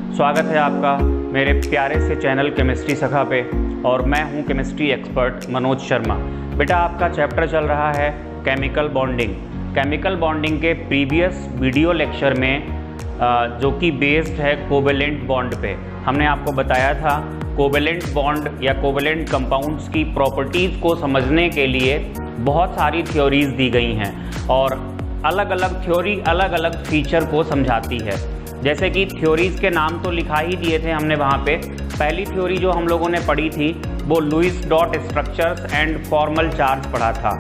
स्वागत है आपका मेरे प्यारे से चैनल केमिस्ट्री सखा पे और मैं हूं केमिस्ट्री एक्सपर्ट मनोज शर्मा। बेटा आपका चैप्टर चल रहा है केमिकल बॉन्डिंग। केमिकल बॉन्डिंग के प्रीवियस वीडियो लेक्चर में जो कि बेस्ड है कोवेलेंट बॉन्ड पे, हमने आपको बताया था कोवेलेंट बॉन्ड या कोवेलेंट कंपाउंड्स की प्रॉपर्टीज़ को समझने के लिए बहुत सारी थ्योरीज दी गई हैं और अलग अलग थ्योरी अलग अलग फीचर को समझाती है। जैसे कि थ्योरीज के नाम तो लिखा ही दिए थे हमने वहाँ पे। पहली थ्योरी जो हम लोगों ने पढ़ी थी वो Lewis dot structures and formal charge पढ़ा था।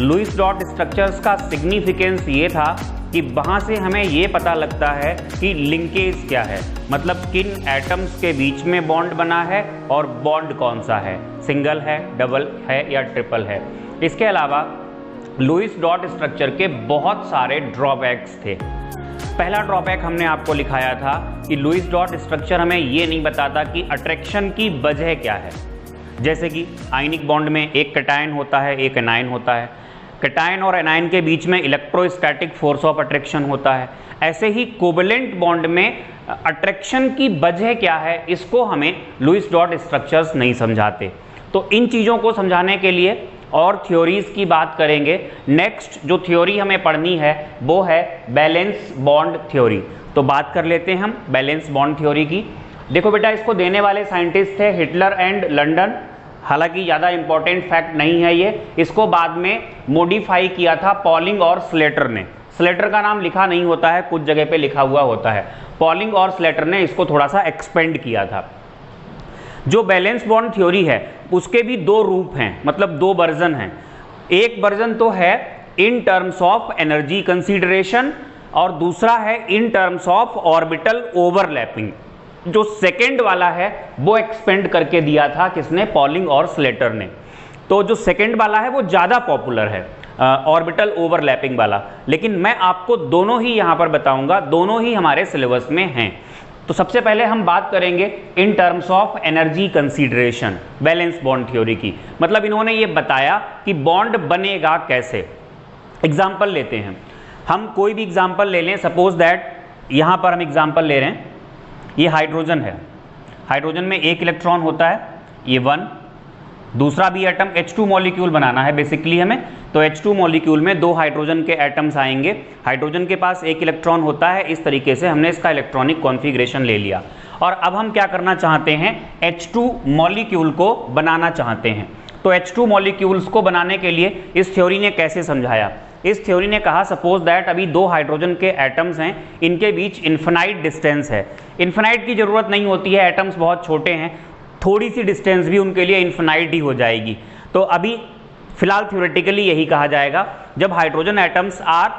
लुईस डॉट स्ट्रक्चर्स का सिग्निफिकेंस ये था कि वहाँ से हमें ये पता लगता है कि लिंकेज क्या है, मतलब किन एटम्स के बीच में बॉन्ड बना है और बॉन्ड कौन सा है, सिंगल है, डबल है या ट्रिपल है। इसके अलावा लुईस डॉट स्ट्रक्चर के बहुत सारे ड्रॉबैक्स थे। पहला ड्रॉबैक हमने आपको लिखाया था कि लुईस डॉट स्ट्रक्चर हमें ये नहीं बताता कि अट्रैक्शन की वजह क्या है। जैसे कि आयनिक बॉन्ड में एक कैटायन होता है, एक एनायन होता है। कैटायन और एनायन के बीच में इलेक्ट्रोस्टैटिक फोर्स ऑफ अट्रैक्शन होता है। ऐसे ही कोवेलेंट बॉन्ड में अट्रैक्शन की वजह क्या है, इसको हमें लुईस डॉट स्ट्रक्चर्स नहीं समझाते। तो इन चीज़ों को समझाने के लिए और थ्योरीज की बात करेंगे। नेक्स्ट जो थ्योरी हमें पढ़नी है वो है बैलेंस बॉन्ड थ्योरी। तो बात कर लेते हैं हम बैलेंस बॉन्ड थ्योरी की। देखो बेटा, इसको देने वाले साइंटिस्ट थे हिटलर एंड लंडन। हालांकि ज़्यादा इंपॉर्टेंट फैक्ट नहीं है ये, इसको बाद में मॉडिफाई किया था पॉलिंग और स्लेटर ने। स्लेटर का नाम लिखा नहीं होता है, कुछ जगह पे लिखा हुआ होता है। पॉलिंग और स्लेटर ने इसको थोड़ा सा एक्सपेंड किया था। जो बैलेंस बॉन्ड थ्योरी है उसके भी दो रूप हैं, मतलब दो वर्जन हैं। एक वर्जन तो है in terms of energy consideration और दूसरा है in terms of orbital overlapping. जो सेकंड वाला है वो एक्सपेंड करके दिया था किसने, पॉलिंग और स्लेटर ने। तो जो सेकंड वाला है वो ज़्यादा पॉपुलर है, ऑर्बिटल ओवरलैपिंग वाला। लेकिन मैं आपको दोनों ही यहाँ पर बताऊंगा, दोनों ही हमारे सिलेबस में हैं। तो सबसे पहले हम बात करेंगे in terms of energy consideration valence bond theory की। मतलब इन्होंने ये बताया कि बॉन्ड बनेगा कैसे। एग्जाम्पल लेते हैं हम, कोई भी एग्जाम्पल ले लें। सपोज दैट यहाँ पर हम एग्जाम्पल ले रहे हैं, ये हाइड्रोजन है। हाइड्रोजन में एक इलेक्ट्रॉन होता है, ये 1। दूसरा भी एटम H2 मॉलिक्यूल बनाना है बेसिकली हमें, तो H2 मॉलिक्यूल में 2 हाइड्रोजन के एटम्स आएंगे। हाइड्रोजन के पास एक इलेक्ट्रॉन होता है। इस तरीके से हमने इसका इलेक्ट्रॉनिक कॉन्फ़िगरेशन ले लिया और अब हम क्या करना चाहते हैं, H2 मॉलिक्यूल को बनाना चाहते हैं। तो H2 मॉलिक्यूल्स को बनाने के लिए इस थ्योरी ने कैसे समझाया। इस थ्योरी ने कहा सपोज दैट अभी 2 हाइड्रोजन के एटम्स हैं, इनके बीच इन्फिनाइट डिस्टेंस है। इन्फिनाइट की ज़रूरत नहीं होती है, एटम्स बहुत छोटे हैं, थोड़ी सी डिस्टेंस भी उनके लिए इन्फिनाइट ही हो जाएगी। तो अभी फिलहाल थ्योरेटिकली यही कहा जाएगा, जब hydrogen atoms are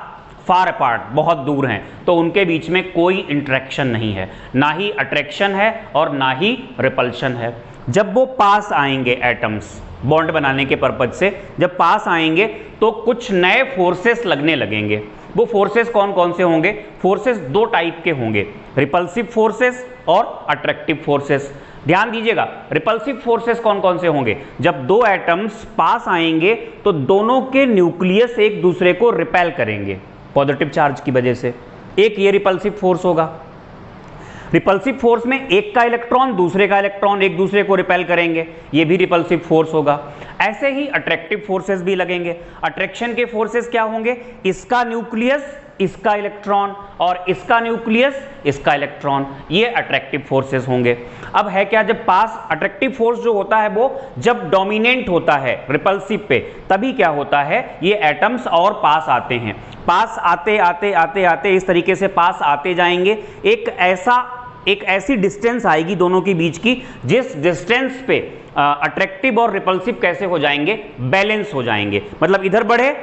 far apart, बहुत दूर हैं, तो उनके बीच में कोई इंटरेक्शन नहीं है, ना ही अट्रैक्शन है और ना ही रिपल्शन है। जब वो पास आएंगे एटम्स बॉन्ड बनाने के पर्पज से, जब पास आएंगे तो कुछ नए फोर्सेस लगने लगेंगे। वो फोर्सेस कौन कौन से होंगे, फोर्सेस 2 टाइप के होंगे, रिपल्सिव फोर्सेस और अट्रैक्टिव फोर्सेस। ध्यान दीजिएगा, रिपल्सिव फोर्सेस कौन कौन से होंगे, जब 2 एटम्स पास आएंगे तो दोनों के न्यूक्लियस एक दूसरे को रिपेल करेंगे पॉजिटिव चार्ज की वजह से। एक ये रिपल्सिव फोर्स होगा। रिपल्सिव फोर्स में एक का इलेक्ट्रॉन दूसरे का इलेक्ट्रॉन एक दूसरे को रिपेल करेंगे, ये भी रिपल्सिव फोर्स होगा। ऐसे ही अट्रैक्टिव फोर्सेस भी लगेंगे। अट्रैक्शन के फोर्सेस क्या होंगे, इसका न्यूक्लियस इसका इलेक्ट्रॉन और इसका न्यूक्लियस इसका इलेक्ट्रॉन, ये अट्रैक्टिव फोर्सेस होंगे। अब है क्या, जब पास अट्रैक्टिव फोर्स जो होता है वो जब डोमिनेंट होता है रिपल्सिव पे, तभी क्या होता है, ये एटम्स और पास आते हैं। पास आते आते आते आते इस तरीके से पास आते जाएंगे। एक ऐसी डिस्टेंस आएगी दोनों के बीच की, जिस डिस्टेंस पे अट्रैक्टिव और रिपल्सिव कैसे हो जाएंगे, बैलेंस हो जाएंगे। मतलब इधर बढ़े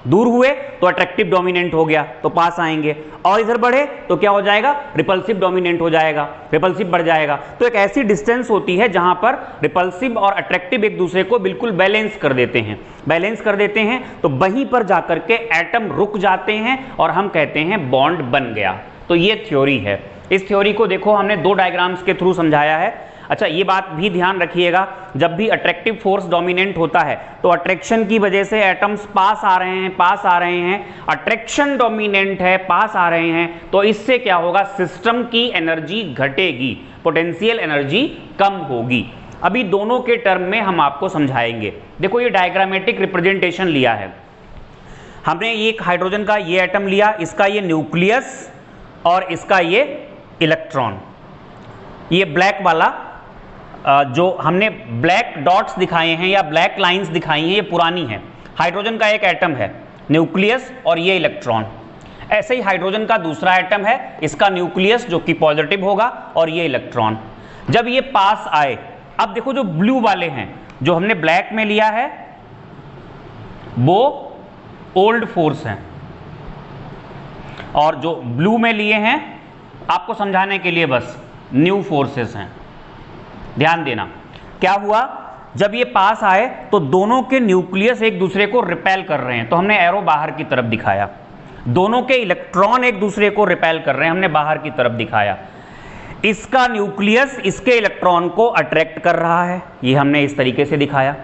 दूर हुए तो अट्रैक्टिव डोमिनेंट हो गया तो पास आएंगे, और इधर बढ़े तो क्या हो जाएगा, रिपल्सिव डोमिनेंट हो जाएगा, रिपल्सिव बढ़ जाएगा। तो एक ऐसी डिस्टेंस होती है जहां पर रिपल्सिव और अट्रैक्टिव एक दूसरे को बिल्कुल बैलेंस कर देते हैं। बैलेंस कर देते हैं तो वहीं पर जाकर के एटम रुक जाते हैं और हम कहते हैं बॉन्ड बन गया। तो ये थ्योरी है। इस थ्योरी को देखो हमने 2 डायग्राम्स के थ्रू समझाया है। अच्छा, ये बात भी ध्यान रखिएगा, जब भी अट्रैक्टिव फोर्स डोमिनेंट होता है तो अट्रैक्शन की वजह से एटम्स पास आ रहे हैं, अट्रैक्शन डोमिनेंट है, पास आ रहे हैं, तो इससे क्या होगा, सिस्टम की एनर्जी घटेगी, पोटेंशियल एनर्जी कम होगी। अभी दोनों के टर्म में हम आपको समझाएंगे। देखो ये डायग्रामेटिक रिप्रेजेंटेशन लिया है हमने, एक हाइड्रोजन का ये एटम लिया, इसका ये न्यूक्लियस और इसका ये इलेक्ट्रॉन। ये ब्लैक वाला जो हमने ब्लैक डॉट्स दिखाए हैं या ब्लैक लाइंस दिखाई हैं, ये पुरानी है। हाइड्रोजन का एक एटम है, न्यूक्लियस और ये इलेक्ट्रॉन। ऐसे ही हाइड्रोजन का दूसरा एटम है, इसका न्यूक्लियस जो कि पॉजिटिव होगा और ये इलेक्ट्रॉन। जब ये पास आए, अब देखो जो ब्लू वाले हैं, जो हमने ब्लैक में लिया है वो ओल्ड फोर्स हैं, और जो ब्लू में लिए हैं आपको समझाने के लिए बस न्यू फोर्सेस हैं। ध्यान देना, क्या हुआ, जब ये पास आए तो दोनों के न्यूक्लियस एक दूसरे को रिपेल कर रहे हैं, तो हमने एरो बाहर की तरफ दिखाया। दोनों के इलेक्ट्रॉन एक दूसरे को रिपेल कर रहे हैं, हमने बाहर की तरफ दिखाया। इसका न्यूक्लियस इसके इलेक्ट्रॉन को अट्रैक्ट कर रहा है, ये हमने इस तरीके से दिखाया।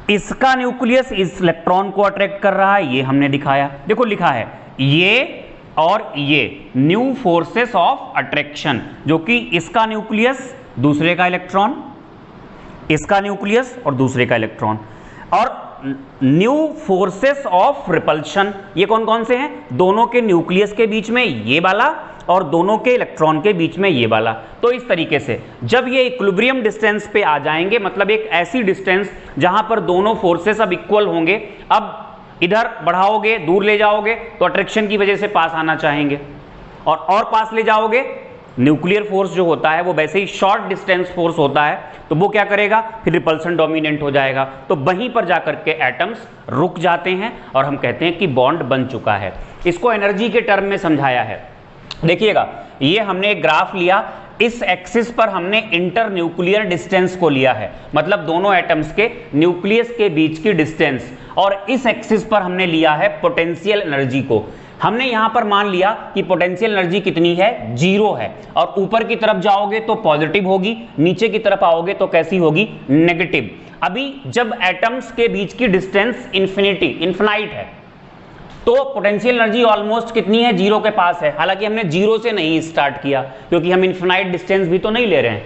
इसका न्यूक्लियस इस इलेक्ट्रॉन को अट्रैक्ट कर रहा है, ये हमने दिखाया। देखो लिखा है ये और ये न्यू फोर्सेस ऑफ अट्रैक्शन, जो कि इसका न्यूक्लियस दूसरे का इलेक्ट्रॉन, इसका न्यूक्लियस और दूसरे का इलेक्ट्रॉन, और न्यू फोर्सेस ऑफ रिपल्शन, ये कौन कौन से हैं, दोनों के न्यूक्लियस के बीच में ये वाला और दोनों के इलेक्ट्रॉन के बीच में ये वाला। तो इस तरीके से जब ये इक्विलिब्रियम डिस्टेंस पे आ जाएंगे, मतलब एक ऐसी डिस्टेंस जहां पर दोनों फोर्सेस अब इक्वल होंगे, अब इधर बढ़ाओगे, दूर ले जाओगे तो अट्रैक्शन की वजह से पास आना चाहेंगे, और पास ले जाओगे, न्यूक्लियर फोर्स जो होता है वो वैसे ही शॉर्ट डिस्टेंस फोर्स होता है, तो वो क्या करेगा, फिर रिपल्सन डोमिनेंट हो जाएगा, तो वहीं पर जाकर के एटम्स रुक जाते हैं और हम कहते हैं कि बॉन्ड बन चुका है। इसको एनर्जी के टर्म में समझाया है। देखिएगा, ये हमने एक ग्राफ लिया, इस एक्सिस पर हमने इंटर न्यूक्लियर डिस्टेंस को लिया है, मतलब दोनों एटम्स के न्यूक्लियस के बीच की डिस्टेंस, और इस एक्सिस पर हमने लिया है पोटेंशियल एनर्जी को। हमने यहां पर मान लिया कि पोटेंशियल एनर्जी कितनी है, 0 है, और ऊपर की तरफ जाओगे तो पॉजिटिव होगी, नीचे की तरफ आओगे तो कैसी होगी, नेगेटिव। अभी जब एटम्स के बीच की डिस्टेंस इन्फिनाइट है, तो पोटेंशियल एनर्जी ऑलमोस्ट कितनी है, 0 के पास है। हालांकि हमने 0 से नहीं स्टार्ट किया, क्योंकि हम इन्फिनाइट डिस्टेंस भी तो नहीं ले रहे हैं,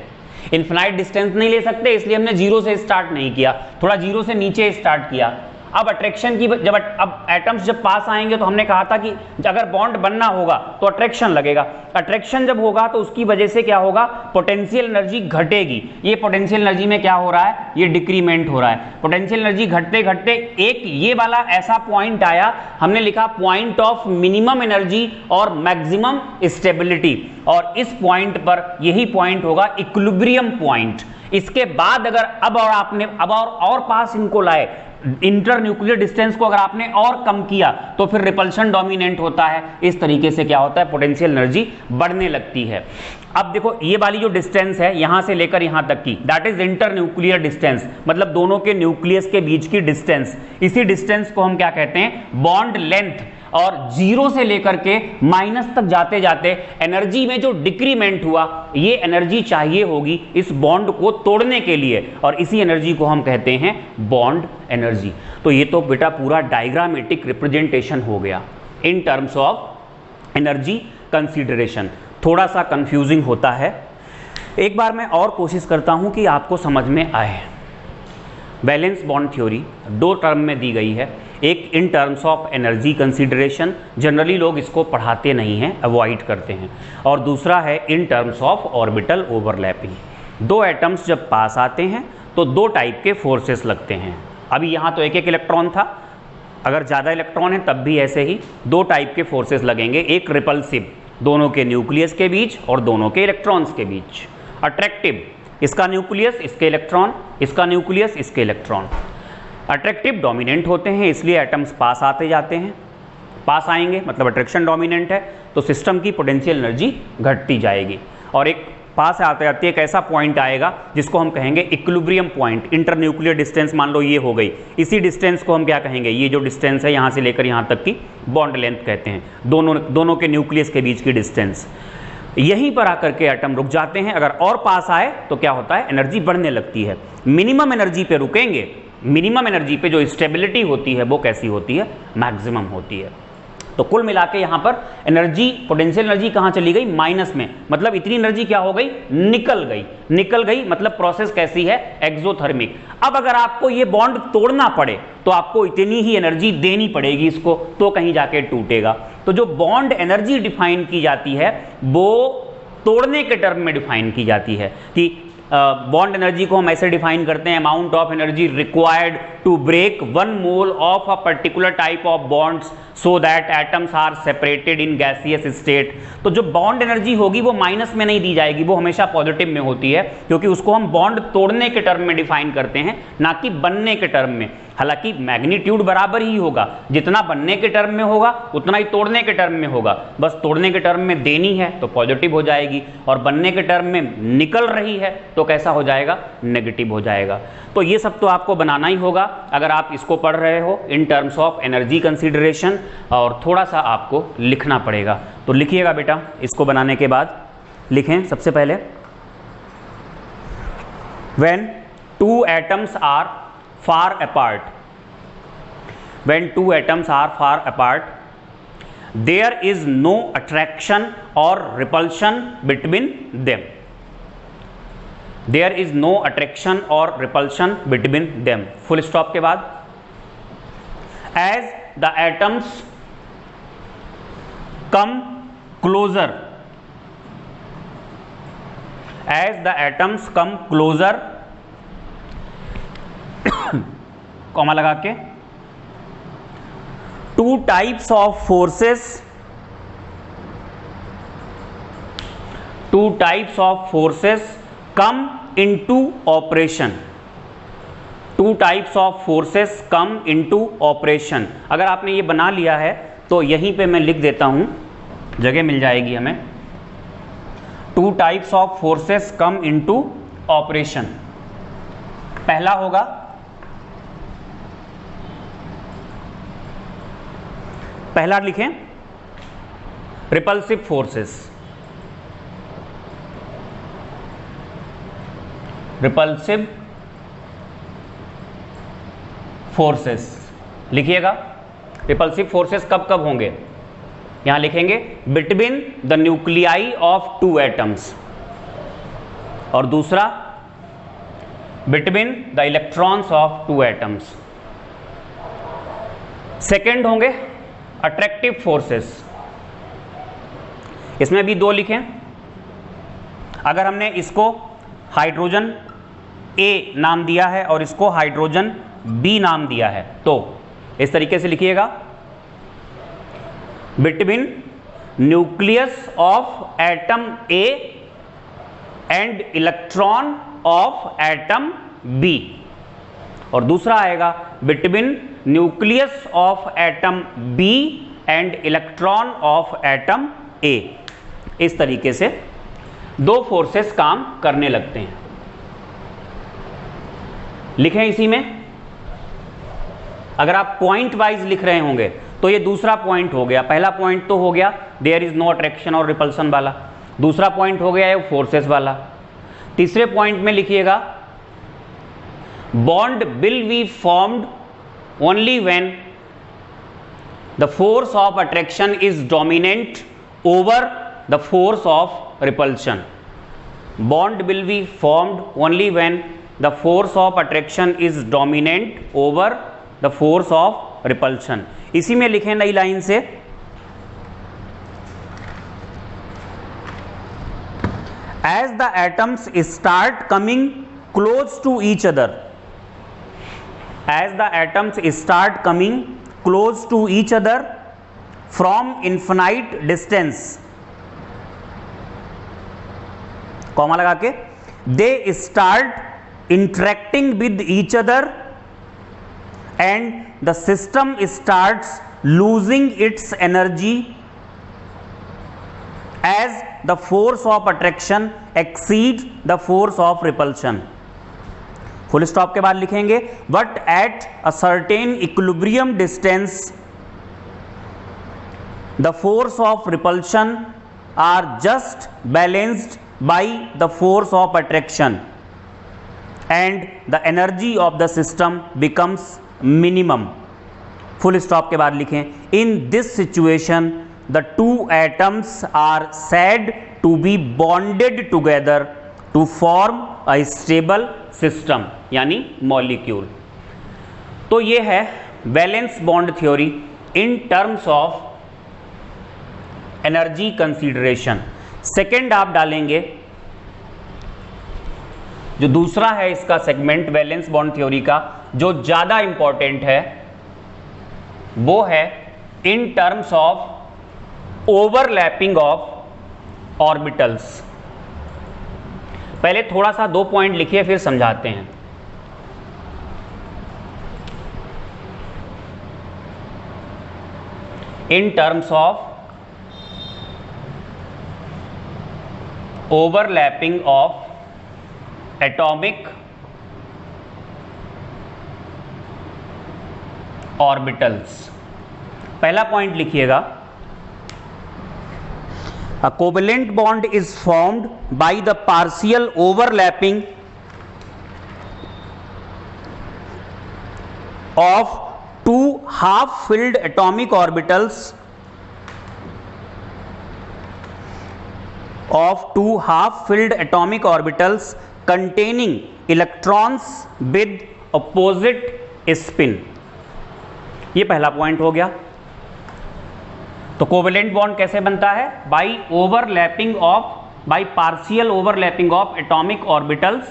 इन्फिनाइट डिस्टेंस नहीं ले सकते, इसलिए हमने 0 से स्टार्ट नहीं किया, थोड़ा 0 से नीचे स्टार्ट किया। अब अट्रैक्शन की जब अब एटम्स जब पास आएंगे तो हमने कहा था कि अगर बॉन्ड बनना होगा तो अट्रैक्शन लगेगा, अट्रैक्शन जब होगा तो उसकी वजह से क्या होगा, पोटेंशियल एनर्जी घटेगी। ये पोटेंशियल एनर्जी में क्या हो रहा है, ये डिक्रीमेंट हो रहा है। पोटेंशियल एनर्जी घटते घटते एक ये वाला ऐसा पॉइंट आया, हमने लिखा पॉइंट ऑफ मिनिमम एनर्जी और मैक्सिमम स्टेबिलिटी, और इस पॉइंट पर यही पॉइंट होगा इक्विलिब्रियम पॉइंट। इसके बाद अगर अब और पास इनको लाए, इंटर न्यूक्लियर डिस्टेंस को अगर आपने और कम किया तो फिर रिपल्शन डोमिनेंट होता है। इस तरीके से क्या होता है, पोटेंशियल एनर्जी बढ़ने लगती है। अब देखो ये वाली जो डिस्टेंस है यहां से लेकर यहां तक की, that is inter nuclear distance, मतलब दोनों के न्यूक्लियस के बीच की डिस्टेंस। इसी डिस्टेंस को हम क्या कहते हैं, बॉन्ड लेंथ। और 0 से लेकर के माइनस तक जाते जाते एनर्जी में जो डिक्रीमेंट हुआ, ये एनर्जी चाहिए होगी इस बॉन्ड को तोड़ने के लिए, और इसी एनर्जी को हम कहते हैं बॉन्ड एनर्जी। तो ये तो बेटा पूरा डायग्रामेटिक रिप्रेजेंटेशन हो गया in terms of energy consideration. थोड़ा सा कंफ्यूजिंग होता है, एक बार मैं और कोशिश करता हूं कि आपको समझ में आए। बैलेंस बॉन्ड थ्योरी 2 टर्म में दी गई है, एक in terms of energy consideration, generally लोग इसको पढ़ाते नहीं हैं, अवॉइड करते हैं, और दूसरा है in terms of orbital overlapping. 2 atoms जब पास आते हैं तो 2 टाइप के फोर्सेस लगते हैं। अभी यहाँ तो एक इलेक्ट्रॉन था, अगर ज़्यादा इलेक्ट्रॉन है तब भी ऐसे ही 2 टाइप के फोर्सेस लगेंगे, एक रिपल्सिव, दोनों के न्यूक्लियस के बीच और दोनों के इलेक्ट्रॉन्स के बीच, अट्रैक्टिव, इसका न्यूक्लियस इसके इलेक्ट्रॉन, इसका न्यूक्लियस इसके इलेक्ट्रॉन। अट्रैक्टिव डोमिनेंट होते हैं, इसलिए एटम्स पास आते जाते हैं, पास आएंगे मतलब अट्रैक्शन डोमिनेंट है, तो सिस्टम की पोटेंशियल एनर्जी घटती जाएगी, और एक पास आते आते एक ऐसा पॉइंट आएगा जिसको हम कहेंगे equilibrium point. Inter nuclear distance मान लो ये हो गई, इसी डिस्टेंस को हम क्या कहेंगे, ये जो डिस्टेंस है यहाँ से लेकर यहाँ तक की बॉन्ड लेंथ कहते हैं, दोनों के न्यूक्लियस के बीच की डिस्टेंस। यहीं पर आकर के एटम रुक जाते हैं। अगर और पास आए तो क्या होता है, एनर्जी बढ़ने लगती है। मिनिमम एनर्जी पे रुकेंगे, मिनिमम एनर्जी पे जो स्टेबिलिटी होती है वो कैसी होती है, मैक्सिमम होती है। तो कुल मिला के यहां पर एनर्जी, पोटेंशियल एनर्जी कहां चली गई, माइनस में। मतलब इतनी एनर्जी क्या हो गई, निकल गई। निकल गई मतलब प्रोसेस कैसी है, एक्सोथर्मिक। अब अगर आपको ये बॉन्ड तोड़ना पड़े तो आपको इतनी ही एनर्जी देनी पड़ेगी इसको, तो कहीं जाके टूटेगा। तो जो बॉन्ड एनर्जी डिफाइन की जाती है वो तोड़ने के टर्म में डिफाइन की जाती है कि बॉन्ड एनर्जी को हम ऐसे डिफाइन करते हैं, amount of energy required to break 1 mole of a particular type of bonds so that atoms are separated in gaseous state. तो जो बॉन्ड एनर्जी होगी वो माइनस में नहीं दी जाएगी, वो हमेशा पॉजिटिव में होती है, क्योंकि उसको हम बॉन्ड तोड़ने के टर्म में डिफाइन करते हैं, ना कि बनने के टर्म में। हालांकि मैग्नीट्यूड बराबर ही होगा, जितना बनने के टर्म में होगा उतना ही तोड़ने के टर्म में होगा। बस तोड़ने के टर्म में देनी है तो पॉजिटिव हो जाएगी, और बनने के टर्म में निकल रही है तो कैसा हो जाएगा, नेगेटिव हो जाएगा। तो ये सब तो आपको बनाना ही होगा अगर आप इसको पढ़ रहे हो in terms of energy consideration, और थोड़ा सा आपको लिखना पड़ेगा। तो लिखिएगा बेटा, इसको बनाने के बाद लिखें सबसे पहले, when two atoms are far apart, when two atoms are far apart, there is no attraction or repulsion between them. There is no attraction or repulsion between them. Full stop के बाद, as the atoms come closer, as the atoms come closer, comma लगा के, two types of forces, two types of forces come into operation. Two types of forces come into operation. अगर आपने ये बना लिया है तो यहीं पे मैं लिख देता हूं, जगह मिल जाएगी हमें। Two types of forces come into operation. पहला होगा पहला लिखें रिपल्सिव फोर्सेस, रिपल्सिव फोर्सेस लिखिएगा। रिपल्सिव फोर्सेस कब कब होंगे, यहां लिखेंगे between the nuclei of two atoms, और दूसरा between the electrons of two atoms. Second होंगे अट्रैक्टिव फोर्सेस, इसमें भी दो लिखें। अगर हमने इसको हाइड्रोजन ए नाम दिया है और इसको हाइड्रोजन बी नाम दिया है तो इस तरीके से लिखिएगा, between nucleus of atom A and electron of atom B, और दूसरा आएगा between nucleus of atom B and electron of atom A. इस तरीके से दो फोर्सेस काम करने लगते हैं। लिखें इसी में, अगर आप पॉइंट वाइज लिख रहे होंगे तो ये दूसरा पॉइंट हो गया। पहला पॉइंट तो हो गया देयर इज नो अट्रैक्शन और रिपल्सन वाला, दूसरा पॉइंट हो गया है फोर्सेस वाला। तीसरे पॉइंट में लिखिएगा bond will be formed only when the force of attraction is dominant over the force of repulsion. Bond will be formed only when the force of attraction is dominant over the force of repulsion. इसी में लिखें नई line से, as the atoms start coming close to each other, as the atoms start coming close to each other from infinite distance, comma लगा के, they start interacting with each other and the system starts losing its energy as the force of attraction exceeds the force of repulsion. Full stop के बाद लिखेंगे but at a certain equilibrium distance the force of repulsion are just balanced by the force of attraction and the energy of the system becomes minimum. Full stop के बाद लिखें, in this situation the two atoms are said to be bonded together to form a stable system, यानी molecule. तो ये है valence bond theory in terms of energy consideration. Second आप डालेंगे, जो दूसरा है इसका सेगमेंट वैलेंस बॉन्ड थ्योरी का, जो ज्यादा इंपॉर्टेंट है, वो है in terms of overlapping of orbitals. पहले थोड़ा सा 2 पॉइंट लिखिए, फिर समझाते हैं। In terms of overlapping of atomic orbitals. पहला पॉइंट लिखिएगा, a covalent bond is formed by the partial overlapping of two half-filled atomic orbitals containing electrons with opposite spin। ये पहला पॉइंट हो गया। तो कोवेलेंट बॉन्ड कैसे बनता है? By partial overlapping of atomic orbitals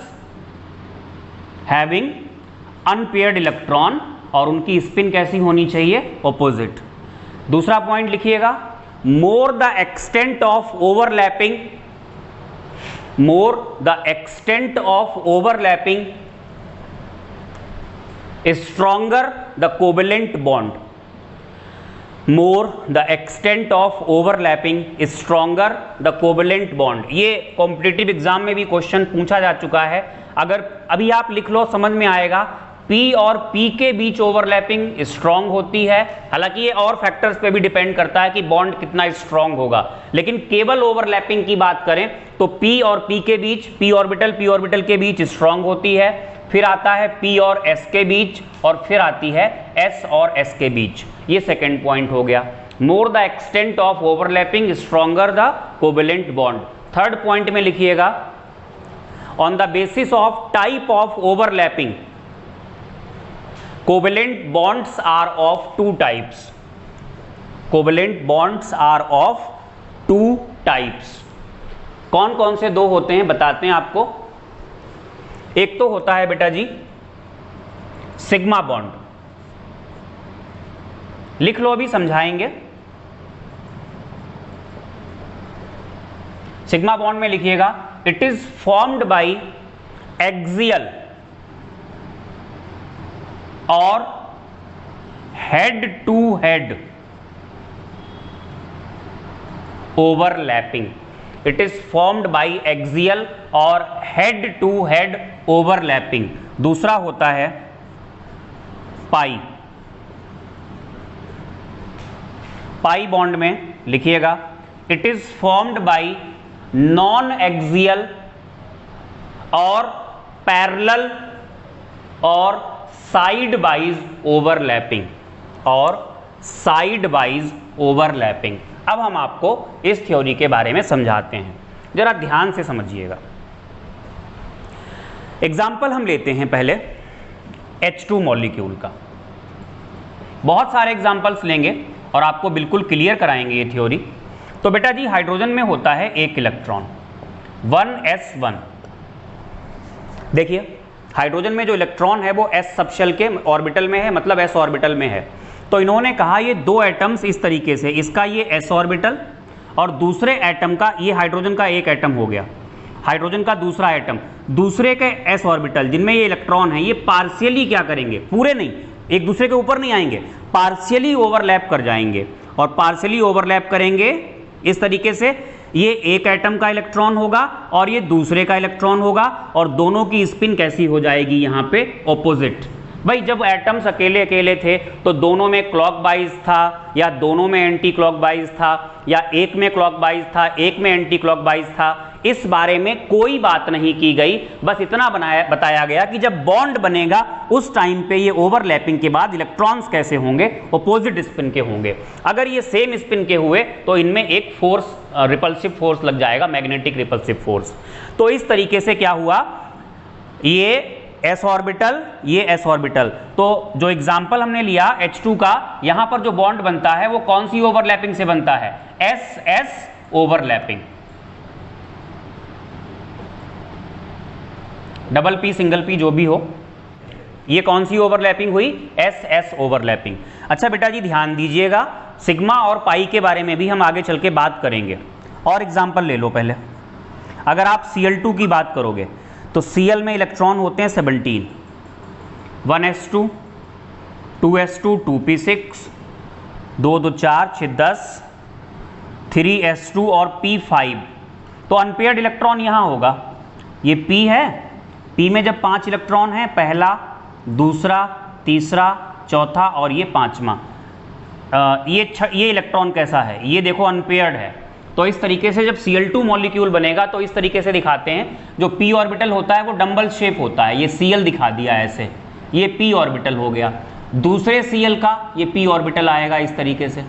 having unpaired electron, और उनकी स्पिन कैसी होनी चाहिए? ऑपोजिट। दूसरा पॉइंट लिखिएगा, मोर the extent of overlapping stronger the covalent bond. More the extent of overlapping stronger the covalent bond. ये कॉम्पिटिटिव एग्जाम में भी क्वेश्चन पूछा जा चुका है, अगर अभी आप लिख लो समझ में आएगा। P और P के बीच ओवरलैपिंग स्ट्रांग होती है, हालांकि ये और फैक्टर्स पे भी डिपेंड करता है कि बॉन्ड कितना स्ट्रांग होगा, लेकिन केवल ओवरलैपिंग की बात करें तो P और P के बीच, P ऑर्बिटल के बीच स्ट्रांग होती है, फिर आता है P और S के बीच, और फिर आती है S और S के बीच। ये सेकेंड पॉइंट हो गया, more the extent of overlapping stronger the covalent bond. Third point में लिखिएगा, on the basis of type of overlapping covalent bonds are of two types. Covalent bonds are of two types. कौन कौन से दो होते हैं बताते हैं आपको। एक तो होता है बेटा जी सिग्मा बॉन्ड, लिख लो, अभी समझाएंगे। सिग्मा बॉन्ड में लिखिएगा, it is formed by axial और head to head overlapping. It is formed by axial और हेड टू हेड ओवरलैपिंग। दूसरा होता है पाई। पाई बॉन्ड में लिखिएगा, it is formed by non axial और पैरेलल और साइड वाइज ओवरलैपिंग। अब हम आपको इस थ्योरी के बारे में समझाते हैं, जरा ध्यान से समझिएगा। एग्जाम्पल हम लेते हैं पहले H2 मॉलिक्यूल का। बहुत सारे एग्जाम्पल्स लेंगे और आपको बिल्कुल क्लियर कराएंगे ये थ्योरी। तो बेटा जी हाइड्रोजन में होता है एक इलेक्ट्रॉन 1s1। देखिए हाइड्रोजन में जो इलेक्ट्रॉन है वो s सबशेल के ऑर्बिटल में है, मतलब s ऑर्बिटल में है। तो इन्होंने कहा ये दो एटम्स इस तरीके से, इसका ये s ऑर्बिटल और दूसरे एटम का, ये हाइड्रोजन का एक एटम हो गया, हाइड्रोजन का दूसरा एटम, दूसरे के s ऑर्बिटल जिनमें ये इलेक्ट्रॉन है, ये पार्शियली क्या करेंगे, पूरे नहीं, एक दूसरे के ऊपर नहीं आएंगे, पार्शियली ओवरलैप कर जाएंगे। और पार्शियली ओवरलैप करेंगे इस तरीके से, ये एक एटम का इलेक्ट्रॉन होगा और ये दूसरे का इलेक्ट्रॉन होगा, और दोनों की स्पिन कैसी हो जाएगी यहाँ पे, ऑपोजिट। भाई जब एटम्स अकेले अकेले थे तो दोनों में क्लॉकवाइज था या दोनों में एंटी क्लॉकवाइज था या एक में क्लॉकवाइज था एक में एंटी क्लॉकवाइज था, इस बारे में कोई बात नहीं की गई। बस इतना बताया गया कि जब बॉन्ड बनेगा उस टाइम पे ये ओवरलैपिंग के बाद इलेक्ट्रॉन्स कैसे होंगे, अपोजिट स्पिन के होंगे। अगर ये सेम स्पिन के हुए तो इनमें एक फोर्स, रिपल्सिव फोर्स लग जाएगा, मैग्नेटिक रिपल्सिव फोर्स। तो इस तरीके से क्या हुआ, ये s ऑर्बिटल, ये s ऑर्बिटल। तो जो एग्जांपल हमने लिया H2 का, यहां पर जो बॉन्ड बनता है वो कौन सी ओवरलैपिंग से बनता है, S overlapping. Double P single P जो भी हो, ये कौन सी ओवरलैपिंग हुई, S ओवरलैपिंग। अच्छा बेटा जी ध्यान दीजिएगा, सिग्मा और पाई के बारे में भी हम आगे चल के बात करेंगे। और एग्जांपल ले लो पहले। अगर आप Cl2 की बात करोगे तो Cl में इलेक्ट्रॉन होते हैं 17, 1s2, 2s2, 2p6, 2 2 4 6 10, 3s2 और p5। तो अनपेयर्ड इलेक्ट्रॉन यहाँ होगा, ये p है, p में जब 5 इलेक्ट्रॉन हैं, पहला, दूसरा, तीसरा, चौथा और ये पांचवा, ये इलेक्ट्रॉन कैसा है, ये देखो अनपेयर्ड है। तो इस तरीके से जब Cl2 मॉलिक्यूल बनेगा तो इस तरीके से दिखाते हैं। जो p ऑर्बिटल होता है वो डंबल शेप होता है, ये Cl दिखा दिया ऐसे, ये p ऑर्बिटल हो गया। दूसरे Cl का ये p ऑर्बिटल आएगा इस तरीके से,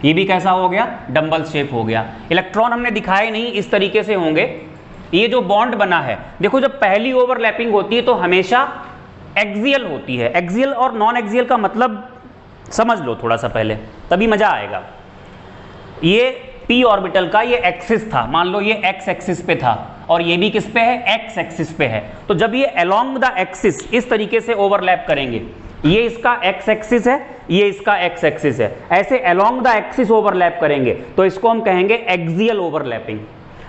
ये भी कैसा हो गया, डंबल शेप हो गया। इलेक्ट्रॉन हमने दिखाए नहीं, इस तरीके से होंगे। ये जो बॉन्ड बना है, देखो जब पहली ओवरलैपिंग होती है तो हमेशा एक्सियल होती है। एक्सियल और नॉन एक्सियल का मतलब समझ लो थोड़ा सा पहले, तभी मजा आएगा। ये p ऑर्बिटल का ये एक्सिस था, मान लो ये x एक्सिस पे था और ये भी किस पे है, x एक्सिस पे है। तो जब ये अलोंग द एक्सिस इस तरीके से ओवरलैप करेंगे, ये इसका x एक्सिस है, ये इसका x एक्सिस है, ऐसे अलोंग द एक्सिस ओवरलैप करेंगे तो इसको हम कहेंगे एक्सियल ओवरलैपिंग।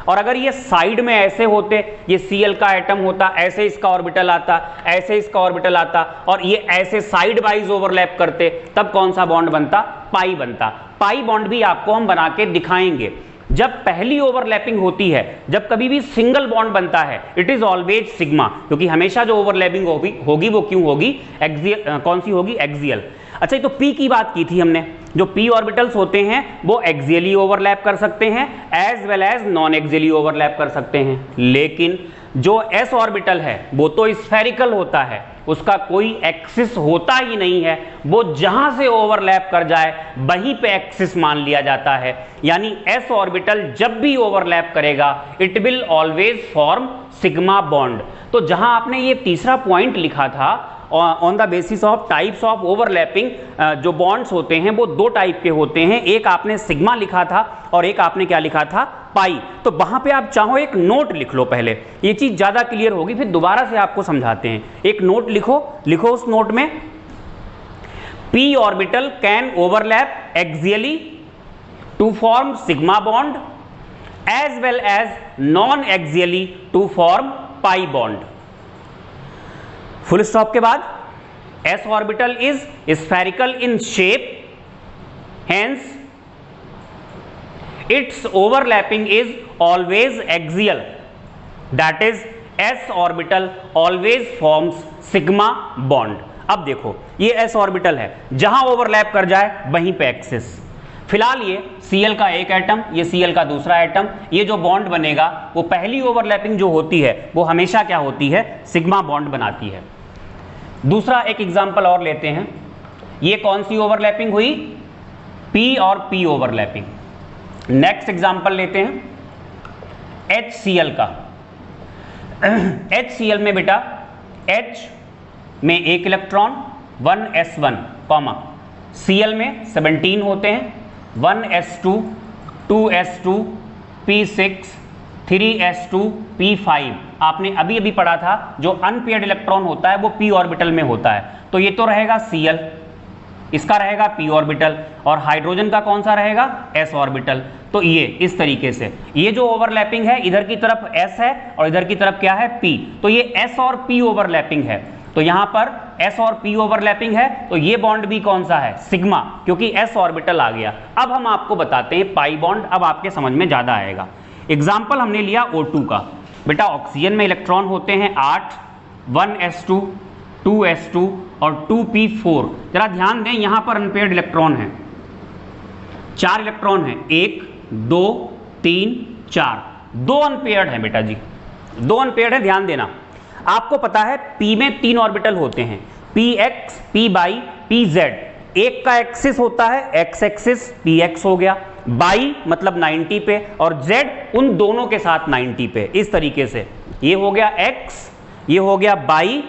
और अगर ये साइड में ऐसे होते, ये Cl का एटम होता, ऐसे इसका ऑर्बिटल आता, ऐसे इसका ऑर्बिटल आता और ये ऐसे साइड वाइज ओवरलैप करते, तब कौन सा बॉन्ड बनता, पाई बनता। पाई बॉन्ड भी आपको हम बना के दिखाएंगे। जब पहली ओवरलैपिंग होती है, जब कभी भी सिंगल बॉन्ड बनता है, इट इज ऑलवेज सिग्मा, क्योंकि हमेशा जो ओवरलैपिंग होगी वो क्यों होगी, एक्सियल, कौन सी होगी, एक्सियल। अच्छा तो p की बात की थी हमने, जो p ऑर्बिटल्स होते हैं वो एक्सियली ओवरलैप कर सकते हैं as well as non axially overlap कर सकते हैं। लेकिन जो s ऑर्बिटल है वो तो स्फेरिकल होता है, उसका कोई एक्सिस होता ही नहीं है, वो जहां से ओवरलैप कर जाए वहीं पे एक्सिस मान लिया जाता है। यानी s ऑर्बिटल जब भी ओवरलैप करेगा it will always form sigma bond. तो जहां आपने ये तीसरा पॉइंट लिखा था on the basis of types of overlapping, जो बॉन्ड्स होते हैं वो दो टाइप के होते हैं, एक आपने सिग्मा लिखा था और एक आपने क्या लिखा था, पाई। तो वहां पे आप चाहो एक नोट लिख लो, पहले ये चीज ज्यादा क्लियर होगी, फिर दोबारा से आपको समझाते हैं। एक नोट लिखो उस नोट में, p orbital can overlap axially to form sigma bond as well as non axially to form pi bond. Full stop के बाद s orbital is spherical in shape, hence its overlapping is always axial, that is s orbital always forms sigma bond। अब देखो ये s orbital है, जहां overlap कर जाए वहीं पे एक्सिस। फिलहाल ये Cl का एक एटम, ये Cl का दूसरा एटम, ये जो बॉन्ड बनेगा वो पहली ओवरलैपिंग जो होती है वो हमेशा क्या होती है, सिग्मा बॉन्ड बनाती है। दूसरा एक एग्जांपल और लेते हैं, ये कौन सी ओवरलैपिंग हुई, p और p ओवरलैपिंग। नेक्स्ट एग्जांपल लेते हैं HCl का। HCl में बेटा H में एक इलेक्ट्रॉन 1s1, Cl में 17 होते हैं, 1s2, 2s2, p6, 3s2, p5। आपने अभी अभी पढ़ा था जो अनपेयर्ड इलेक्ट्रॉन होता है वो p ऑर्बिटल में होता है, तो ये तो रहेगा Cl, इसका रहेगा p ऑर्बिटल, और हाइड्रोजन का कौन सा रहेगा, s ऑर्बिटल। तो ये इस तरीके से, ये जो ओवरलैपिंग है इधर की तरफ s है और इधर की तरफ क्या है, p, तो ये s और p ओवरलैपिंग है। तो यहां पर s और p ओवरलैपिंग है, तो ये बॉन्ड भी कौन सा है, सिग्मा, क्योंकि s ऑर्बिटल आ गया। अब हम आपको बताते हैं पाई बॉन्ड, अब आपके समझ में ज्यादा आएगा। एग्जाम्पल हमने लिया O2 का। बेटा ऑक्सीजन में इलेक्ट्रॉन होते हैं 8, 1s2, 2s2 और 2p4। जरा ध्यान दें, यहां पर अनपेयर्ड इलेक्ट्रॉन है, 4 इलेक्ट्रॉन है, 1 2 3 4, 2 अनपेयर्ड है बेटा जी, 2 अनपेयर्ड है। ध्यान देना, आपको पता है p में 3 ऑर्बिटल होते हैं, px, py, pz। एक का एक्सिस होता है x एक्सिस, px हो गया, y मतलब 90 पे, और z उन दोनों के साथ 90 पे। इस तरीके से ये हो गया x, ये हो गया y,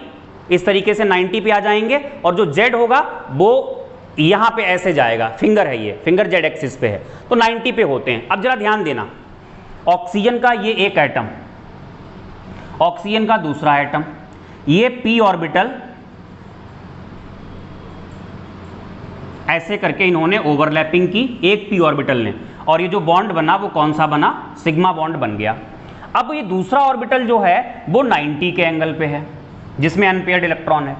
इस तरीके से 90 पे आ जाएंगे, और जो z होगा वो यहां पे ऐसे जाएगा, फिंगर है, ये फिंगर z एक्सिस पे है, तो 90 पे होते हैं। अब जरा ध्यान देना, ऑक्सीजन का ये एक एटम, ऑक्सीजन का दूसरा एटम, ये p ऑर्बिटल, ऐसे करके इन्होंने ओवरलैपिंग की एक p ऑर्बिटल ने, और ये जो बॉन्ड बना वो कौन सा बना, सिग्मा बॉन्ड बन गया। अब ये दूसरा ऑर्बिटल जो है वो 90 के एंगल पे है, जिसमें अनपेयर्ड इलेक्ट्रॉन है।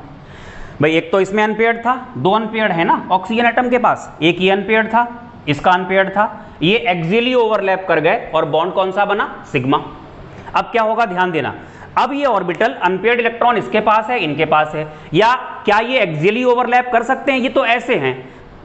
भाई एक तो इसमें अनपेयर्ड था, 2 अनपेयर्ड है ना ऑक्सीजन एटम के पास, एक ये अनपेयर्ड था, इसका अनपेयर्ड था, ये एक्सियली ओवरलैप कर गए और बॉन्ड कौन सा बना, सिग्मा। अब क्या होगा, ध्यान देना, अब ये ऑर्बिटल अनपेयर्ड इलेक्ट्रॉन इसके पास है, इनके पास है, या क्या ये एक्सियली ओवरलैप कर सकते हैं, ये तो ऐसे हैं।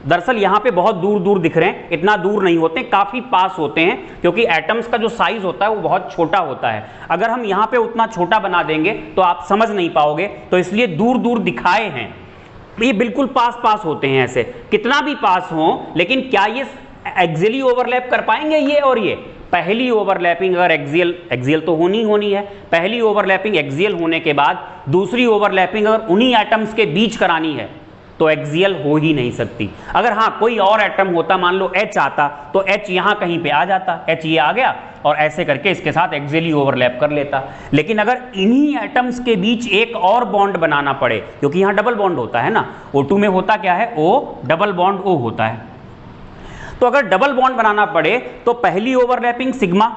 दरअसल यहां पे बहुत दूर दूर दिख रहे हैं, इतना दूर नहीं होते, काफी पास होते हैं, क्योंकि एटम्स का जो साइज होता है वो बहुत छोटा होता है। अगर हम यहां पे उतना छोटा बना देंगे तो आप समझ नहीं पाओगे, तो इसलिए दूर दूर दिखाए हैं। ये बिल्कुल पास पास होते हैं, ऐसे कितना भी पास हो, लेकिन क्या ये एक्सियली ओवरलैप कर पाएंगे, ये और ये। पहली ओवरलैपिंग अगर एक्सियल तो होनी है, पहली ओवरलैपिंग एक्सियल होने के बाद दूसरी ओवरलैपिंग अगर उन्हीं एटम्स के बीच करानी है तो एक्सियल हो ही नहीं सकती। अगर हाँ कोई और एटम होता, मान लो H आता, तो H यहां कहीं पे आ जाता, H ये आ गया और ऐसे करके इसके साथ एक्सियली ओवरलैप कर लेता। लेकिन अगर इन्हीं एटम्स के बीच एक और बॉन्ड बनाना पड़े, क्योंकि यहां डबल बॉन्ड होता है ना, O2 में होता क्या है, O डबल बॉन्ड O होता है, तो अगर डबल बॉन्ड बनाना पड़े तो पहली ओवरलैपिंग सिग्मा,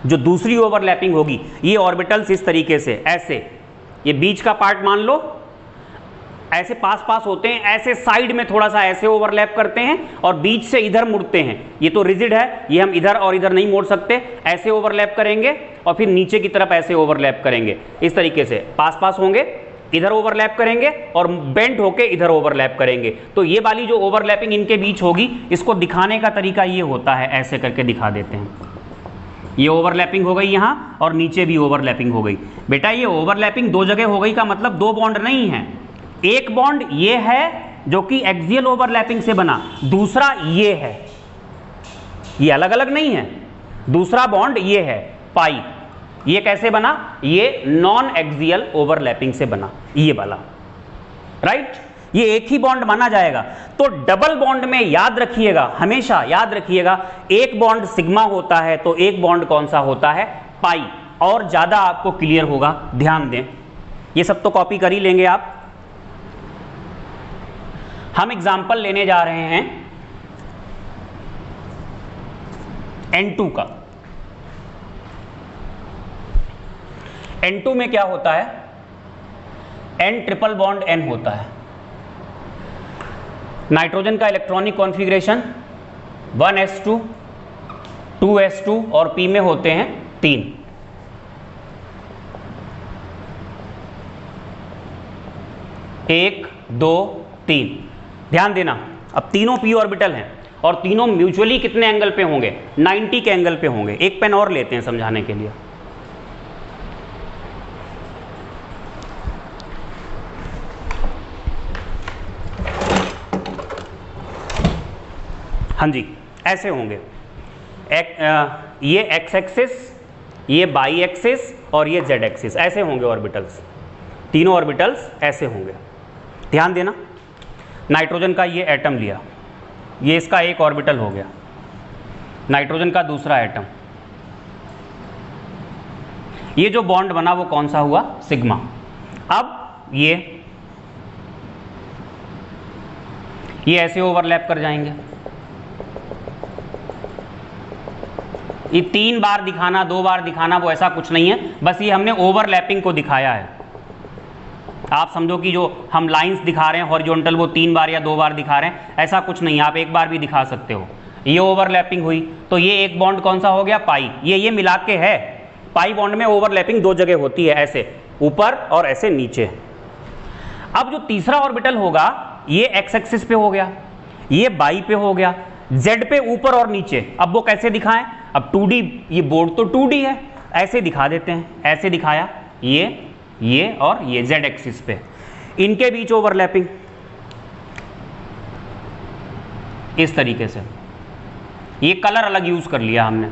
जो दूसरी ओवरलैपिंग होगी, ये ऑर्बिटल्स इस तरीके से ऐसे, ये बीच का पार्ट मान लो ऐसे पास पास होते हैं, ऐसे साइड में थोड़ा सा ऐसे ओवरलैप करते हैं और बीच से इधर मुड़ते हैं। ये तो रिजिड है, ये हम इधर और इधर नहीं मोड़ सकते, ऐसे ओवरलैप करेंगे और फिर नीचे की तरफ ऐसे ओवरलैप करेंगे, इस तरीके से पास पास होंगे, इधर ओवरलैप करेंगे और बेंड होके इधर ओवरलैप करेंगे। तो ये वाली जो ओवरलैपिंग इनके बीच होगी, इसको दिखाने का तरीका ये होता है, ऐसे करके दिखा देते हैं। ये ओवरलैपिंग हो गई यहां और नीचे भी ओवरलैपिंग हो गई। बेटा ये ओवरलैपिंग 2 जगह हो गई का मतलब 2 बॉन्ड नहीं है, एक बॉन्ड ये है जो कि एक्सियल ओवरलैपिंग से बना, दूसरा ये है, ये अलग अलग नहीं है। दूसरा बॉन्ड ये है पाई, ये कैसे बना, ये नॉन एक्सियल ओवरलैपिंग से बना, ये वाला, राइट। ये एक ही बॉन्ड माना जाएगा। तो डबल बॉन्ड में याद रखिएगा, हमेशा याद रखिएगा, एक बॉन्ड सिग्मा होता है तो एक बॉन्ड कौन सा होता है, पाई। और ज्यादा आपको क्लियर होगा, ध्यान दें, ये सब तो कॉपी कर ही लेंगे आप। हम एग्जाम्पल लेने जा रहे हैं N2 का। N2 में क्या होता है, N ट्रिपल बॉन्ड N होता है। नाइट्रोजन का इलेक्ट्रॉनिक कॉन्फ़िगरेशन 1s2 2s2 और P में होते हैं 3। एक 2 3, ध्यान देना। अब तीनों p ऑर्बिटल हैं और तीनों म्यूचुअली कितने एंगल पे होंगे, 90 के एंगल पे होंगे। एक पेन और लेते हैं समझाने के लिए। हाँ जी, ऐसे होंगे, ये x एक्सिस, ये y एक्सिस और ये z एक्सिस, ऐसे होंगे ऑर्बिटल्स, तीनों ऑर्बिटल्स ऐसे होंगे। ध्यान देना, नाइट्रोजन का ये एटम लिया, ये इसका एक ऑर्बिटल हो गया, नाइट्रोजन का दूसरा एटम, ये जो बॉन्ड बना वो कौन सा हुआ, सिग्मा। अब ये ऐसे ओवरलैप कर जाएंगे। ये 3 बार दिखाना, 2 बार दिखाना, वो ऐसा कुछ नहीं है, बस ये हमने ओवरलैपिंग को दिखाया है। आप समझो कि जो हम लाइंस दिखा रहे हैं हॉरिजॉन्टल, वो 3 बार या 2 बार दिखा रहे हैं, ऐसा कुछ नहीं है, आप एक बार भी दिखा सकते हो। ये ओवरलैपिंग हुई तो ये एक बॉन्ड कौन सा हो गया, पाई। ये मिला के है, पाई बॉन्ड में ओवरलैपिंग 2 जगह होती है, ऐसे ऊपर और ऐसे नीचे। अब जो तीसरा ऑर्बिटल होगा ये एक्स एक्सिस पे हो गया, ये बाई पे हो गया, जेड पे ऊपर और नीचे। अब वो कैसे दिखाएं? अब 2D, ये बोर्ड तो 2D है, ऐसे दिखा देते हैं, ऐसे दिखाया, ये और ये जेड एक्सिस पे, इनके बीच ओवरलैपिंग इस तरीके से। ये कलर अलग यूज कर लिया हमने।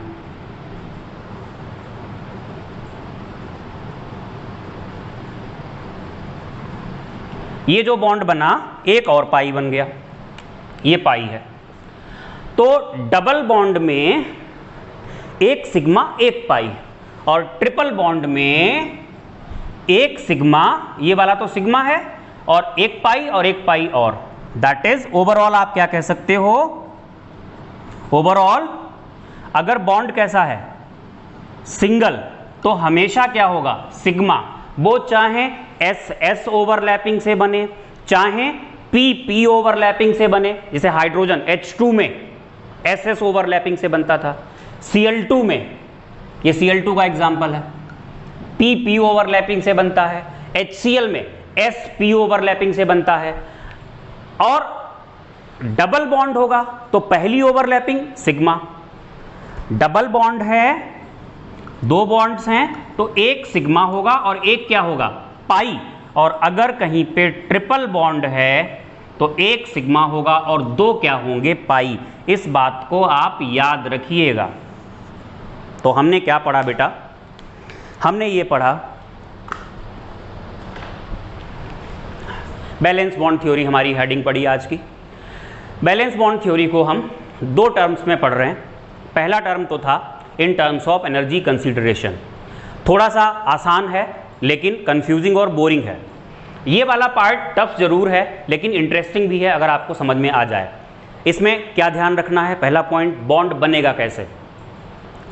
ये जो बॉन्ड बना एक और पाई बन गया, ये पाई है। तो डबल बॉन्ड में एक सिग्मा एक पाई, और ट्रिपल बॉन्ड में एक सिग्मा, ये वाला तो सिग्मा है, और एक पाई और एक पाई और, दैट इज ओवरऑल आप क्या कह सकते हो? ओवरऑल अगर बॉन्ड कैसा है? सिंगल, तो हमेशा क्या होगा? सिग्मा। वो चाहे एस एस ओवरलैपिंग से बने, चाहे पी पी ओवरलैपिंग से बने, जैसे हाइड्रोजन H2 में एस एस ओवरलैपिंग से बनता था, Cl2 में, ये Cl2 का एग्जाम्पल है, पी पी ओवरलैपिंग से बनता है, HCl में एस पी ओवरलैपिंग से बनता है। और डबल बॉन्ड होगा तो पहली ओवरलैपिंग सिग्मा, डबल बॉन्ड है, दो बॉन्ड्स हैं तो एक सिग्मा होगा और एक क्या होगा? पाई। और अगर कहीं पे ट्रिपल बॉन्ड है तो एक सिग्मा होगा और दो क्या होंगे? पाई। इस बात को आप याद रखिएगा। तो हमने क्या पढ़ा बेटा? हमने ये पढ़ा बैलेंस बॉन्ड थ्योरी, हमारी हेडिंग पढ़ी आज की। बैलेंस बॉन्ड थ्योरी को हम दो टर्म्स में पढ़ रहे हैं। पहला टर्म तो था in terms of energy consideration, थोड़ा सा आसान है लेकिन कंफ्यूजिंग और बोरिंग है। ये वाला पार्ट टफ जरूर है लेकिन इंटरेस्टिंग भी है अगर आपको समझ में आ जाए। इसमें क्या ध्यान रखना है? पहला पॉइंट, बॉन्ड बनेगा कैसे?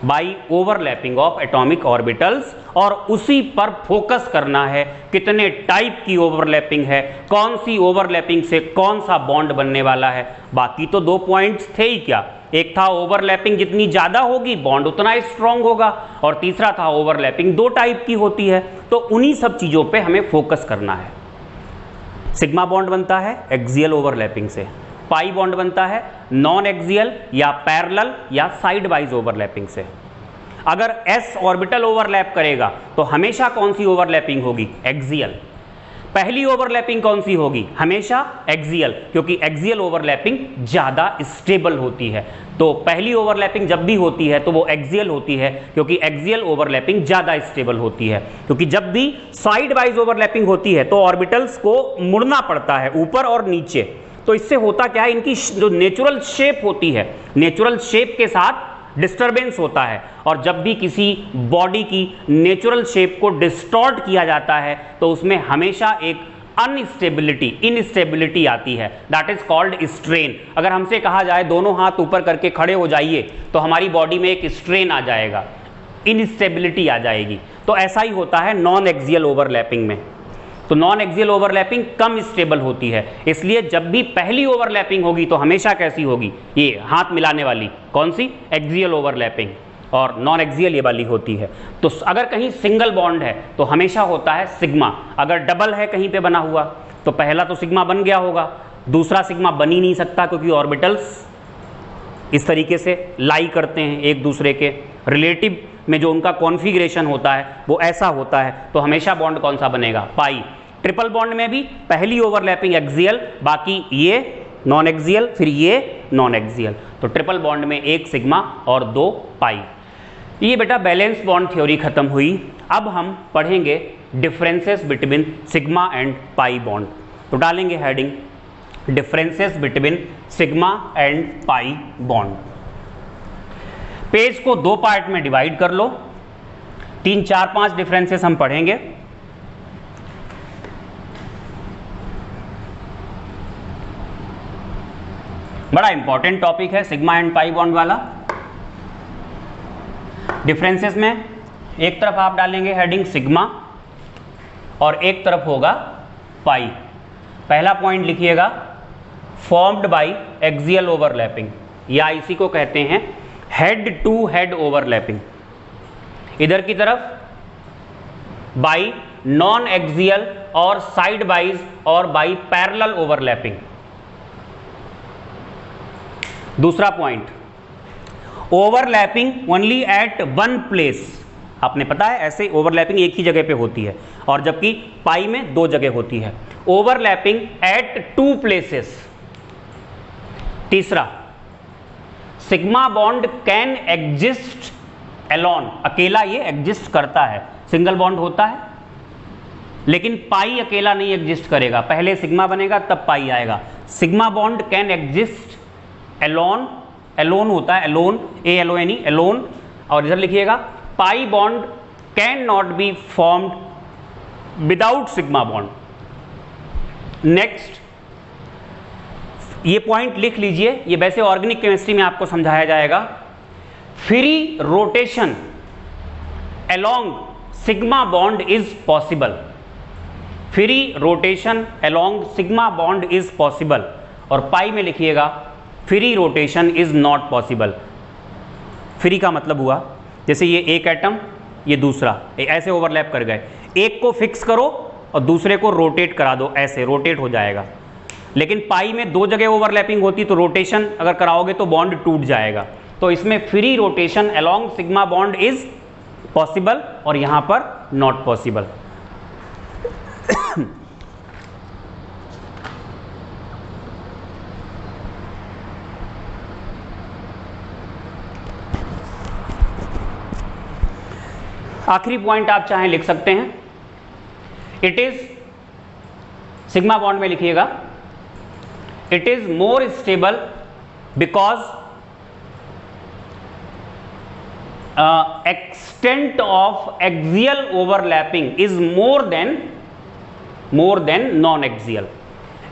By overlapping of atomic orbitals, और उसी पर फोकस करना है कितने टाइप की ओवरलैपिंग है, कौन सी ओवरलैपिंग से कौन सा बॉन्ड बनने वाला है। बाकी तो दो पॉइंट्स थे ही क्या, एक था ओवरलैपिंग जितनी ज्यादा होगी बॉन्ड उतना स्ट्रांग होगा, और तीसरा था ओवरलैपिंग दो टाइप की होती है। तो उन्हीं सब चीजों पे हमें फोकस करना है। सिग्मा बॉन्ड बनता है एक्सियल ओवरलैपिंग से, पाई बॉन्ड बनता है नॉन एक्सियल या पैरेलल या साइड वाइज ओवरलैपिंग से। अगर s ऑर्बिटल ओवरलैप करेगा तो हमेशा कौन सी ओवरलैपिंग होगी? एक्सियल। पहली ओवरलैपिंग कौन सी होगी? हमेशा एक्सियल, क्योंकि एक्सियल ओवरलैपिंग ज्यादा स्टेबल होती है। तो पहली ओवरलैपिंग जब भी होती है तो वो एक्सियल होती है, क्योंकि एक्सियल ओवरलैपिंग ज्यादा स्टेबल होती है। क्योंकि जब भी साइड वाइज ओवरलैपिंग होती है तो ऑर्बिटल्स को मुड़ना पड़ता है ऊपर और नीचे। तो इससे होता क्या है, इनकी जो नेचुरल शेप होती है, नेचुरल शेप के साथ डिस्टरबेंस होता है। और जब भी किसी बॉडी की नेचुरल शेप को डिस्टॉर्ट किया जाता है तो उसमें हमेशा एक अनस्टेबिलिटी, इनस्टेबिलिटी आती है, दैट इज कॉल्ड स्ट्रेन। अगर हमसे कहा जाए दोनों हाथ ऊपर करके खड़े हो जाइए तो हमारी बॉडी में एक स्ट्रेन आ जाएगा, इनस्टेबिलिटी आ जाएगी। तो ऐसा ही होता है नॉन एक्सियल ओवरलैपिंग में। तो नॉन एक्सियल ओवरलैपिंग कम स्टेबल होती है, इसलिए जब भी पहली ओवरलैपिंग होगी तो हमेशा कैसी होगी? ये हाथ मिलाने वाली, कौन सी? Axial overlapping. और नॉन एक्सियल ये वाली होती है। तो अगर कहीं सिंगल बॉन्ड है तो हमेशा होता है सिग्मा। अगर डबल है कहीं पे बना हुआ तो पहला तो सिग्मा बन गया होगा, दूसरा सिग्मा बन ही नहीं सकता, क्योंकि ऑर्बिटल्स इस तरीके से लाई करते हैं एक दूसरे के रिलेटिव में, जो उनका कॉन्फ़िगरेशन होता है वो ऐसा होता है। तो हमेशा बॉन्ड कौन सा बनेगा? पाई। ट्रिपल बॉन्ड में भी पहली ओवरलैपिंग एक्सियल, बाकी ये नॉन एक्सियल, फिर ये नॉन एक्सियल। तो ट्रिपल बॉन्ड में एक सिग्मा और दो पाई। ये बेटा बैलेंस बॉन्ड थ्योरी खत्म हुई। अब हम पढ़ेंगे differences between sigma and pi bond. तो डालेंगे heading differences between sigma and pi bond. Page को दो पार्ट में डिवाइड कर लो, 3, 4, 5 डिफरेंसेस हम पढ़ेंगे। बड़ा इंपॉर्टेंट टॉपिक है सिग्मा एंड पाई बॉन्ड वाला। डिफरेंसेस में एक तरफ आप डालेंगे हेडिंग सिग्मा और एक तरफ होगा पाई। पहला पॉइंट लिखिएगा, फॉर्म्ड बाय एक्सियल ओवरलैपिंग, या इसी को कहते हैं हेड टू हेड ओवरलैपिंग। इधर की तरफ बाई नॉन एक्सियल और साइड वाइज और बाई पैरेलल ओवरलैपिंग। दूसरा point, overlapping only at one place. आपने पता है ऐसे ओवरलैपिंग एक ही जगह पे होती है, और जबकि पाई में दो जगह होती है। Overlapping at two places. तीसरा, sigma bond can exist alone. अकेला ये एग्जिस्ट करता है, सिंगल बॉन्ड होता है, लेकिन पाई अकेला नहीं एग्जिस्ट करेगा, पहले सिग्मा बनेगा तब पाई आएगा। Sigma bond can exist alone, alone होता है, एलोन, ALONE, एलोन। और इधर लिखिएगा, pi bond can not be formed without sigma bond. Next, ये पॉइंट लिख लीजिए, ये वैसे ऑर्गेनिक केमिस्ट्री में आपको समझाया जाएगा। Free rotation along sigma bond is possible. Free rotation along sigma bond is possible. और पाई में लिखिएगा, free rotation is not possible. Free का मतलब हुआ जैसे ये एक एटम, ये दूसरा, ऐसे ओवरलैप कर गए, एक को फिक्स करो और दूसरे को रोटेट करा दो, ऐसे रोटेट हो जाएगा। लेकिन पाई में दो जगह ओवरलैपिंग होती, तो रोटेशन अगर कराओगे तो बॉन्ड टूट जाएगा। तो इसमें free rotation along sigma bond is possible और यहां पर नॉट पॉसिबल। आखिरी पॉइंट आप चाहें लिख सकते हैं, इट इज, सिग्मा बॉन्ड में लिखिएगा, it is more stable because extent of axial overlapping is more than non axial.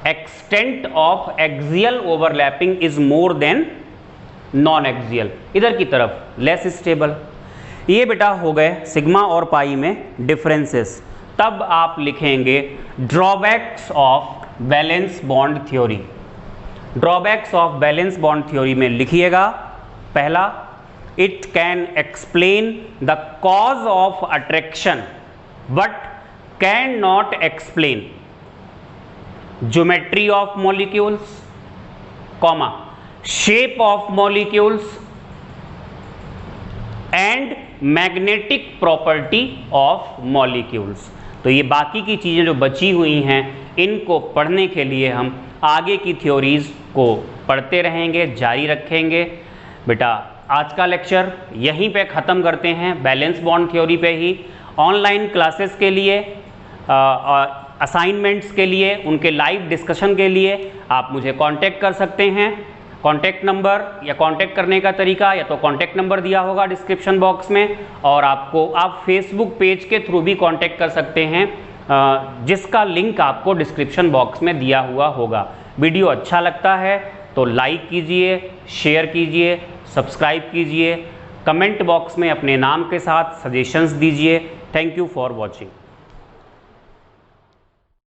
Extent of axial overlapping is more than non axial. इधर की तरफ लेस स्टेबल। ये बेटा हो गए सिग्मा और पाई में डिफरेंसेस। तब आप लिखेंगे drawbacks of valence bond theory. Drawbacks of valence bond theory में लिखिएगा, पहला, it can explain the cause of attraction but can not explain geometry of molecules, comma, shape of molecules and magnetic property of molecules. तो ये बाकी की चीज़ें जो बची हुई हैं, इनको पढ़ने के लिए हम आगे की थ्योरीज को पढ़ते रहेंगे, जारी रखेंगे। बेटा आज का लेक्चर यहीं पे ख़त्म करते हैं, बैलेंस बॉन्ड थ्योरी पे ही। ऑनलाइन क्लासेस के लिए, असाइनमेंट्स के लिए, उनके लाइव डिस्कशन के लिए आप मुझे कांटेक्ट कर सकते हैं। कांटेक्ट नंबर या कांटेक्ट करने का तरीका, या तो कांटेक्ट नंबर दिया होगा डिस्क्रिप्शन बॉक्स में, और आप फेसबुक पेज के थ्रू भी कांटेक्ट कर सकते हैं, जिसका लिंक आपको डिस्क्रिप्शन बॉक्स में दिया हुआ होगा। वीडियो अच्छा लगता है तो लाइक कीजिए, शेयर कीजिए, सब्सक्राइब कीजिए, कमेंट बॉक्स में अपने नाम के साथ सजेशंस दीजिए। Thank you for watching.